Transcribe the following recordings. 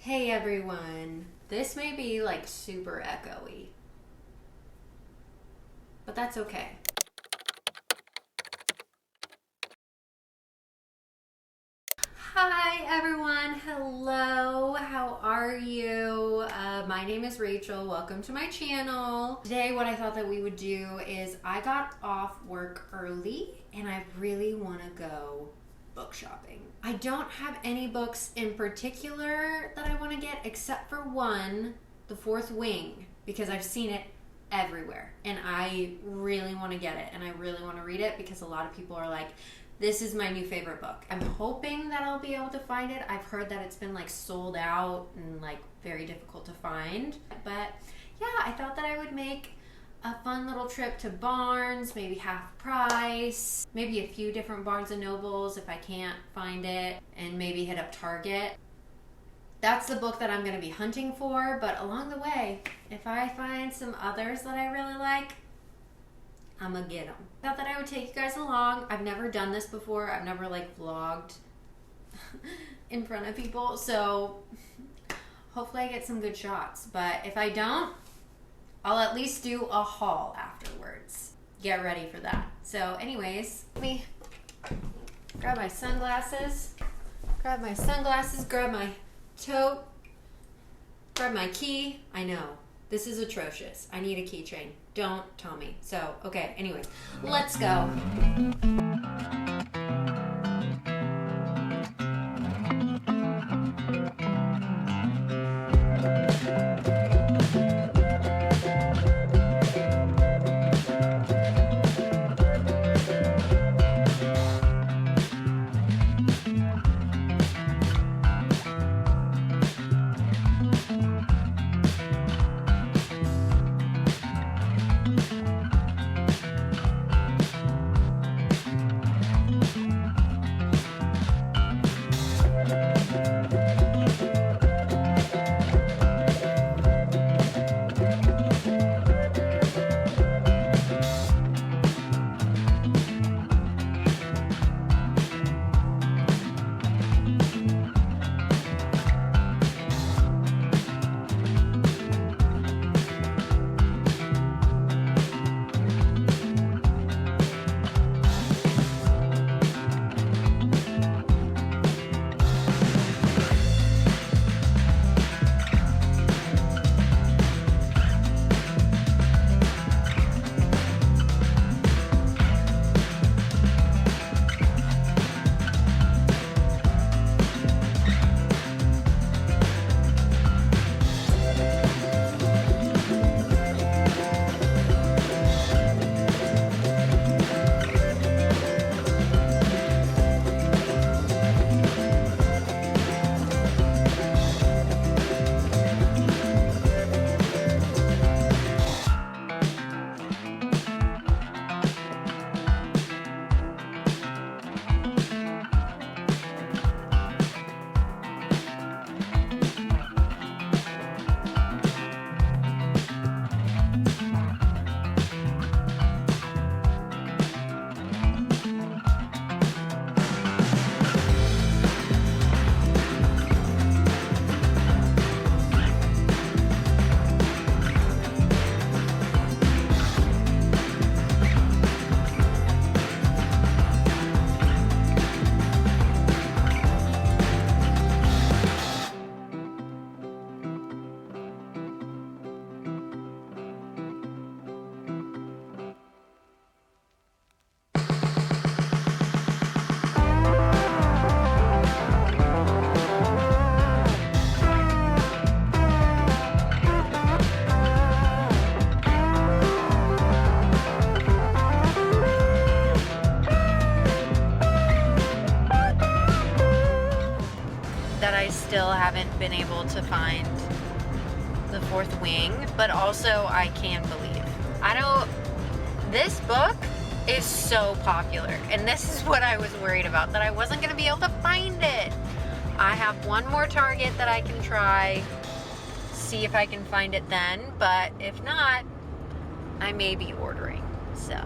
Hey everyone, this may be like super echoey, but that's okay. Hi everyone, hello, how are you? My name is Rachel, welcome to my channel. Today what I thought that we would do is I got off work early and I really want to go book shopping. I don't have any books in particular that I want to get except for one, The Fourth Wing, because I've seen it everywhere and I really want to get it and I really want to read it because a lot of people are like, this is my new favorite book. I'm hoping that I'll be able to find it. I've heard that it's been like sold out and like very difficult to find. But yeah, I thought that I would make a fun little trip to Barnes, maybe half price, maybe a few different Barnes and Nobles if I can't find it, and maybe hit up Target. That's the book that I'm going to be hunting for, but along the way, if I find some others that I really like, I'm gonna get them. Thought that I would take you guys along. I've never done this before. I've never like vlogged in front of people, so hopefully I get some good shots. But if I don't, I'll at least do a haul afterwards. Get ready for that. So anyways, let me grab my sunglasses, grab my tote, grab my key. I know, this is atrocious. I need a keychain. Don't tell me. So, okay, anyways, let's go. That I still haven't been able to find The Fourth Wing, but also I can believe. This book is so popular, and this is what I was worried about, that I wasn't going to be able to find it. I have one more Target that I can try, see if I can find it then, but if not, I may be ordering, so.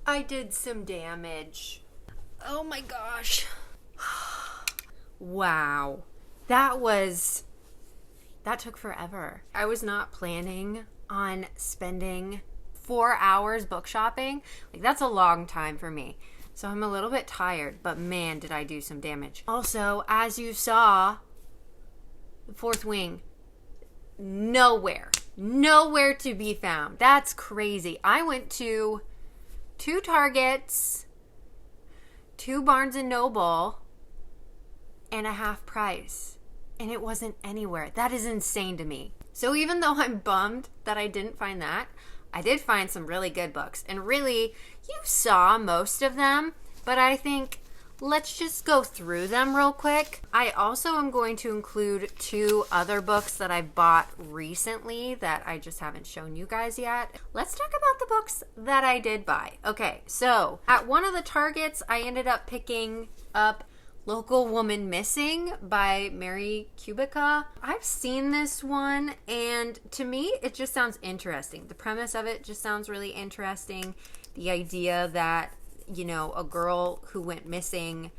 I did some damage. Oh my gosh. Wow. That took forever. I was not planning on spending 4 hours book shopping. Like, that's a long time for me. So I'm a little bit tired, but man, did I do some damage. Also, as you saw, The Fourth Wing, nowhere to be found. That's crazy. I went to 2 Targets, 2 Barnes & Noble, and a half price. And it wasn't anywhere. That is insane to me. So even though I'm bummed that I didn't find that, I did find some really good books. And really, you saw most of them, but I think let's just go through them real quick. I also am going to include 2 other books that I bought recently that I just haven't shown you guys yet. Let's talk about the books that I did buy. Okay, so at one of the Targets, I ended up picking up Local Woman Missing by Mary Kubica. I've seen this one, and to me, it just sounds interesting. The premise of it just sounds really interesting. The idea that, you know, a girl who went missing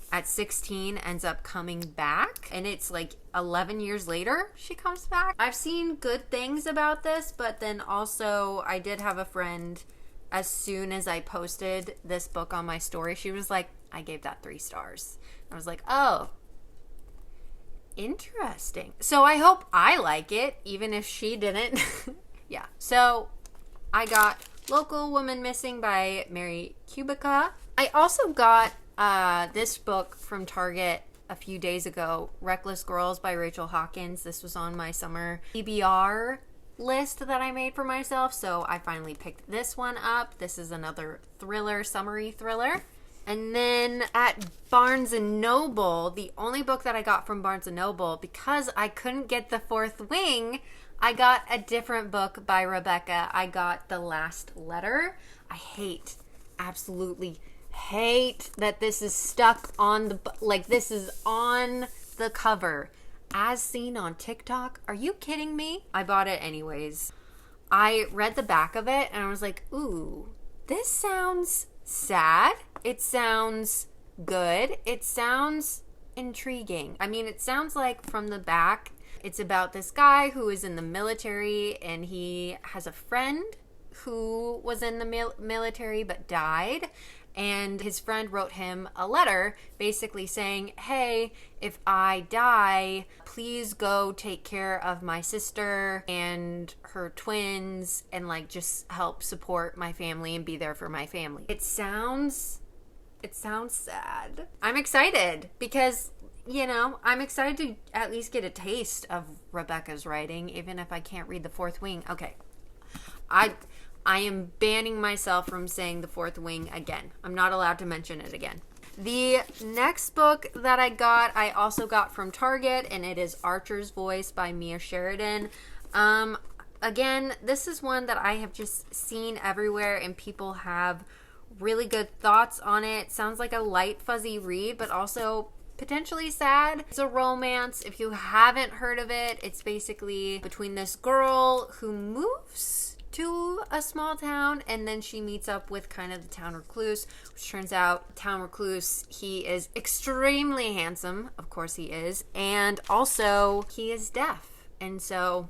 at 16 ends up coming back, and it's like 11 years later she comes back. I've seen good things about this, but then also I did have a friend, as soon as I posted this book on my story, she was like, I gave that 3 stars. I was like, oh, interesting. So I hope I like it, even if she didn't. Yeah, so I got Local Woman Missing by Mary Kubica. I also got this book from Target a few days ago, Reckless Girls by Rachel Hawkins. This was on my summer TBR list that I made for myself, so I finally picked this one up. This is another thriller, summery thriller. And then at Barnes & Noble, the only book that I got from Barnes & Noble, because I couldn't get The Fourth Wing, I got a different book by Rebecca. I got The Last Letter. I absolutely hate that this is stuck on this is on the cover, as seen on TikTok. Are you kidding me? I bought it anyways. I read the back of it and I was like, ooh, this sounds sad. It sounds good. It sounds intriguing. I mean, it sounds like from the back, it's about this guy who is in the military, and he has a friend who was in the military but died. And his friend wrote him a letter basically saying, hey, if I die, please go take care of my sister and her twins and like just help support my family and be there for my family. It sounds sad. I'm excited because, you know, I'm excited to at least get a taste of Rebecca's writing, even if I can't read The Fourth Wing. Okay. I am banning myself from saying The Fourth Wing again. I'm not allowed to mention it again. The next book that I got, I also got from Target, and it is Archer's Voice by Mia Sheridan. Again, this is one that I have just seen everywhere, and people have really good thoughts on it. Sounds like a light, fuzzy read, but also potentially sad. It's a romance. If you haven't heard of it, it's basically between this girl who moves to a small town, and then she meets up with kind of the town recluse, which turns out town recluse, he is extremely handsome, of course he is, and also he is deaf. And so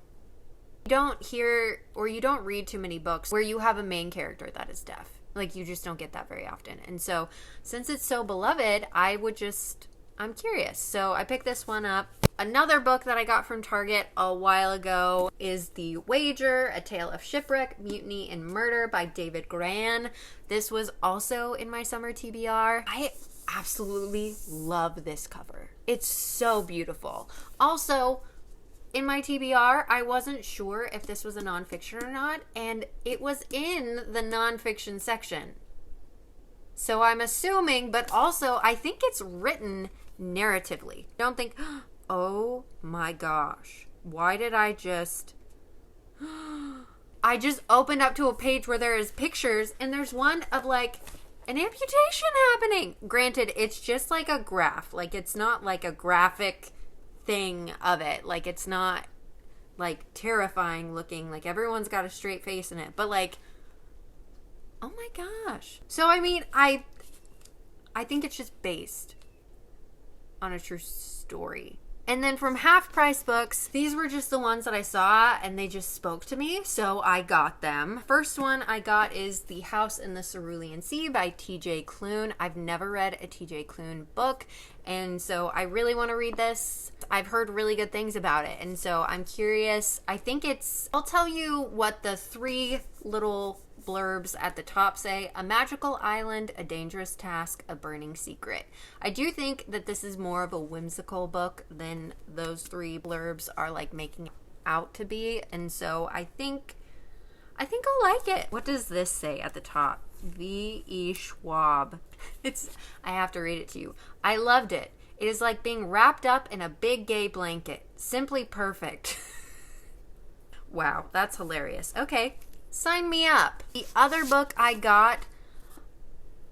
you don't hear or you don't read too many books where you have a main character that is deaf. Like, you just don't get that very often. And so since it's so beloved, I'm curious. So I picked this one up. Another book that I got from Target a while ago is The Wager, A Tale of Shipwreck, Mutiny, and Murder by David Gran. This was also in my summer TBR. I absolutely love this cover. It's so beautiful. Also, in my TBR, I wasn't sure if this was a nonfiction or not, and it was in the nonfiction section. So I'm assuming, but also I think it's written narratively. Don't think, oh my gosh, why did I just opened up to a page where there is pictures and there's one of like an amputation happening. Granted, it's just like a graph. Like it's not like a graphic thing of it. Like it's not like terrifying looking. Like everyone's got a straight face in it. But like, oh my gosh. So I mean, I think it's just based on a true story. And then from Half Price Books, these were just the ones that I saw and they just spoke to me, so I got them. First one I got is The House in the Cerulean Sea by T.J. Klune. I've never read a T.J. Klune book, and so I really want to read this. I've heard really good things about it, and so I'm curious. I'll tell you what the 3 little blurbs at the top say: a magical island, a dangerous task, a burning secret. I do think that this is more of a whimsical book than those 3 blurbs are like making out to be, and so I think I'll like it. What does this say at the top? V.E. Schwab. I have to read it to you. I loved it. It is like being wrapped up in a big gay blanket. Simply perfect. Wow, that's hilarious. Okay. Sign me up. The other book I got,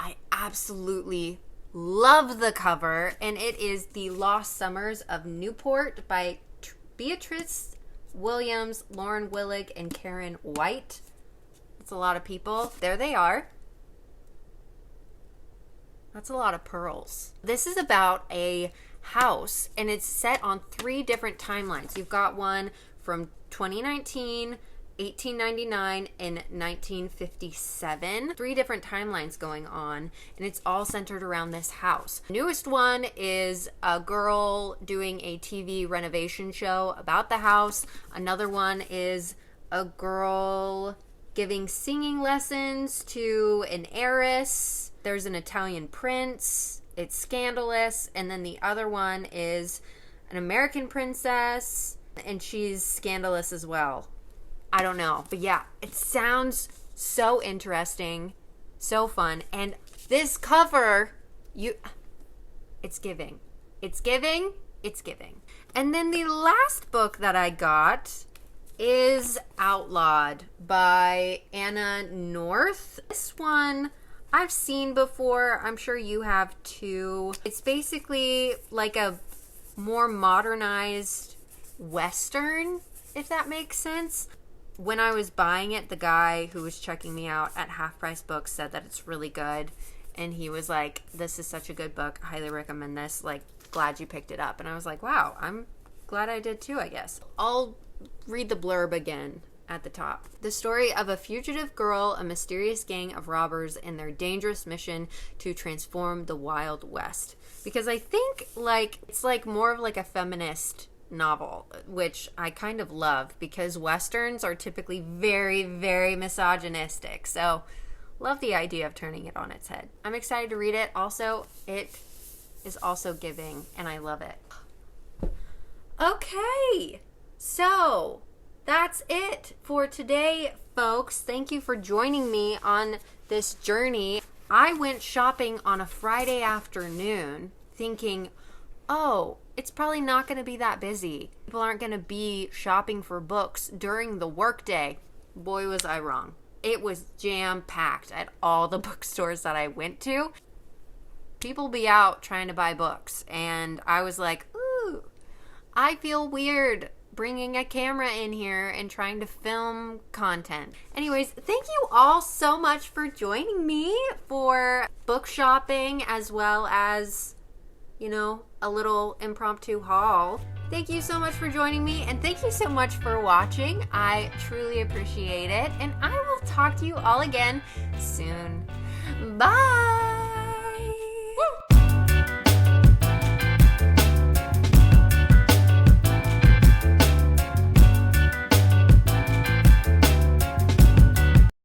I absolutely love the cover, and it is The Lost Summers of Newport by Beatrice Williams, Lauren Willig, and Karen White. That's a lot of people. There they are. That's a lot of pearls. This is about a house, and it's set on 3 different timelines. You've got one from 2019, 1899, and 1957. 3 different timelines going on, and it's all centered around this house. The newest one is a girl doing a TV renovation show about the house. Another one is a girl giving singing lessons to an heiress. There's an Italian prince. It's scandalous. And then the other one is an American princess, and she's scandalous as well. I don't know. But yeah, it sounds so interesting, so fun. And this cover, it's giving. It's giving. It's giving. And then the last book that I got is Outlawed by Anna North. This one I've seen before. I'm sure you have too. It's basically like a more modernized Western, if that makes sense. When I was buying it, the guy who was checking me out at Half Price Books said that it's really good. And he was like, this is such a good book. I highly recommend this. Like, glad you picked it up. And I was like, wow, I'm glad I did too, I guess. I'll read the blurb again at the top. The story of a fugitive girl, a mysterious gang of robbers, and their dangerous mission to transform the Wild West. Because I think, like, it's like more of like a feminist novel, which I kind of love because Westerns are typically very, very misogynistic. So, love the idea of turning it on its head. I'm excited to read it. Also, it is also giving, and I love it. Okay, so that's it for today, folks. Thank you for joining me on this journey. I went shopping on a Friday afternoon thinking, oh, it's probably not going to be that busy. People aren't going to be shopping for books during the workday. Boy, was I wrong. It was jam-packed at all the bookstores that I went to. People be out trying to buy books, and I was like, ooh, I feel weird bringing a camera in here and trying to film content. Anyways, thank you all so much for joining me for book shopping as well as, you know, a little impromptu haul. Thank you so much for joining me, and thank you so much for watching. I truly appreciate it, and I will talk to you all again soon. Bye!